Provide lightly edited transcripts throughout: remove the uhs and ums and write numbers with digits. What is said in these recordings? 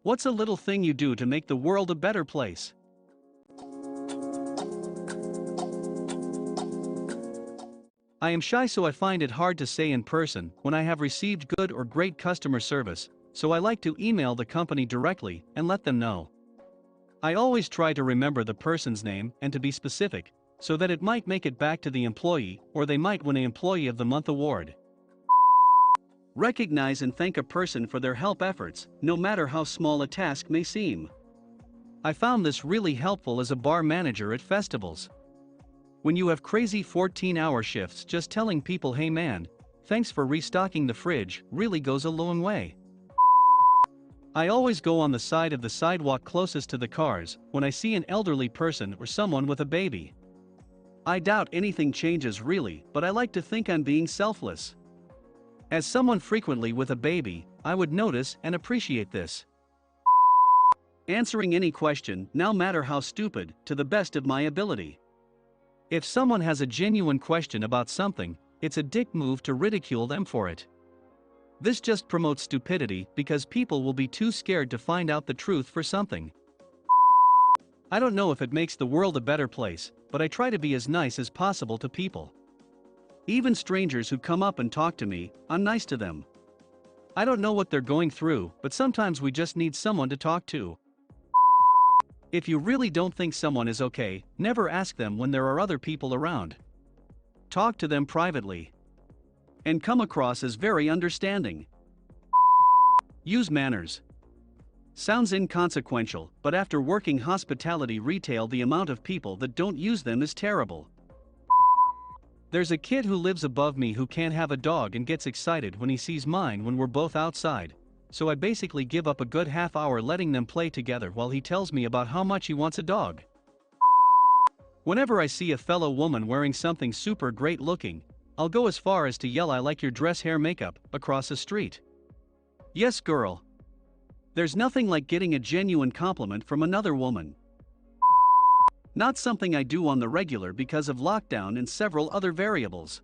What's a little thing you do to make the world a better place? I am shy, so I find it hard to say in person when I have received good or great customer service, so I like to email the company directly and let them know. I always try to remember the person's name and to be specific, so that it might make it back to the employee or they might win an Employee of the Month award. Recognize and thank a person for their help efforts, no matter how small a task may seem. I found this really helpful as a bar manager at festivals. When you have crazy 14-hour shifts, just telling people, "Hey man, thanks for restocking the fridge," really goes a long way. I always go on the side of the sidewalk closest to the cars when I see an elderly person or someone with a baby. I doubt anything changes really, but I like to think I'm being selfless. As someone frequently with a baby, I would notice and appreciate this. Answering any question, no matter how stupid, to the best of my ability. If someone has a genuine question about something, it's a dick move to ridicule them for it. This just promotes stupidity because people will be too scared to find out the truth for something. I don't know if it makes the world a better place, but I try to be as nice as possible to people. Even strangers who come up and talk to me, I'm nice to them. I don't know what they're going through, but sometimes we just need someone to talk to. If you really don't think someone is okay, never ask them when there are other people around. Talk to them privately. And come across as very understanding. Use manners. Sounds inconsequential, but after working hospitality retail, the amount of people that don't use them is terrible. There's a kid who lives above me who can't have a dog and gets excited when he sees mine when we're both outside. So I basically give up a good half hour letting them play together while he tells me about how much he wants a dog. Whenever I see a fellow woman wearing something super great looking, I'll go as far as to yell, "I like your dress, hair, makeup," across the street. Yes, girl. There's nothing like getting a genuine compliment from another woman. Not something I do on the regular because of lockdown and several other variables.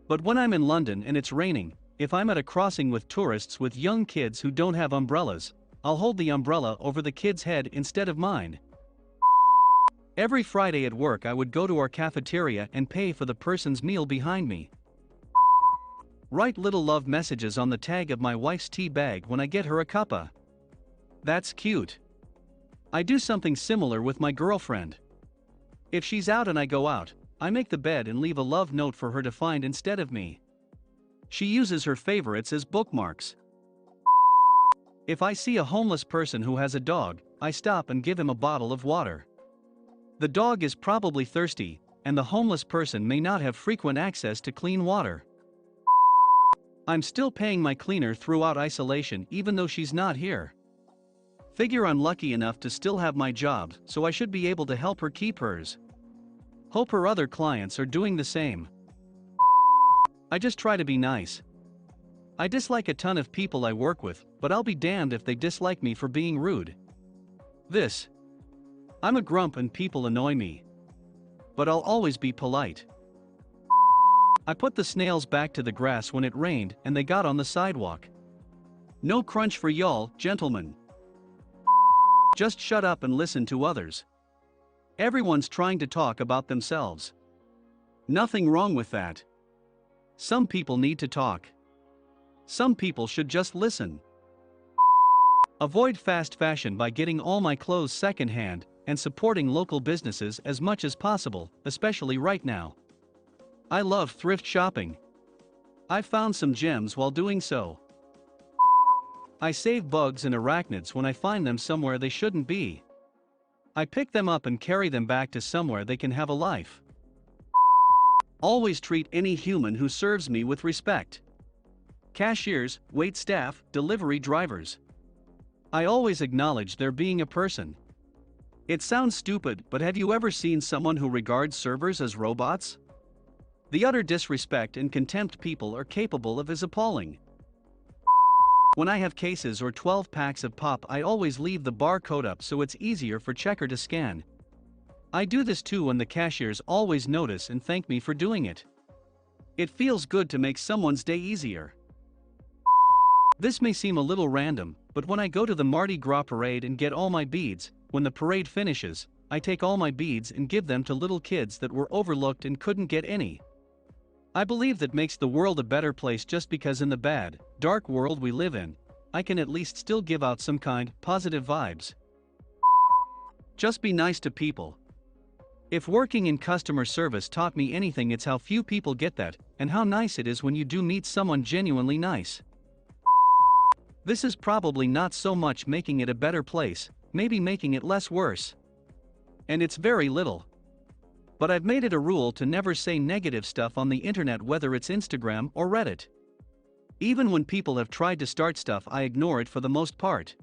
But when I'm in London and it's raining, if I'm at a crossing with tourists with young kids who don't have umbrellas, I'll hold the umbrella over the kid's head instead of mine. Every Friday at work I would go to our cafeteria and pay for the person's meal behind me. Write little love messages on the tag of my wife's tea bag when I get her a cuppa. That's cute. I do something similar with my girlfriend. If she's out and I go out, I make the bed and leave a love note for her to find instead of me. She uses her favorites as bookmarks. If I see a homeless person who has a dog, I stop and give him a bottle of water. The dog is probably thirsty, and the homeless person may not have frequent access to clean water. I'm still paying my cleaner throughout isolation even though she's not here. Figure I'm lucky enough to still have my job, so I should be able to help her keep hers. Hope her other clients are doing the same. I just try to be nice. I dislike a ton of people I work with, but I'll be damned if they dislike me for being rude. I'm a grump and people annoy me. But I'll always be polite. I put the snails back to the grass when it rained and they got on the sidewalk. No crunch for y'all, gentlemen. Just shut up and listen to others. Everyone's trying to talk about themselves. Nothing wrong with that. Some people need to talk. Some people should just listen. Avoid fast fashion by getting all my clothes secondhand and supporting local businesses as much as possible, especially right now. I love thrift shopping. I've found some gems while doing so. I save bugs and arachnids when I find them somewhere they shouldn't be. I pick them up and carry them back to somewhere they can have a life. Always treat any human who serves me with respect. Cashiers, wait staff, delivery drivers. I always acknowledge there being a person. It sounds stupid, but have you ever seen someone who regards servers as robots? The utter disrespect and contempt people are capable of is appalling. When I have cases or 12 packs of pop, I always leave the barcode up so it's easier for checker to scan. I do this too, and the cashiers always notice and thank me for doing it. It feels good to make someone's day easier. This may seem a little random, but when I go to the Mardi Gras parade and get all my beads, when the parade finishes, I take all my beads and give them to little kids that were overlooked and couldn't get any. I believe that makes the world a better place just because in the bad, dark world we live in, I can at least still give out some kind, positive vibes. Just be nice to people. If working in customer service taught me anything, it's how few people get that, and how nice it is when you do meet someone genuinely nice. This is probably not so much making it a better place, maybe making it less worse. And it's very little. But I've made it a rule to never say negative stuff on the internet, whether it's Instagram or Reddit. Even when people have tried to start stuff, I ignore it for the most part.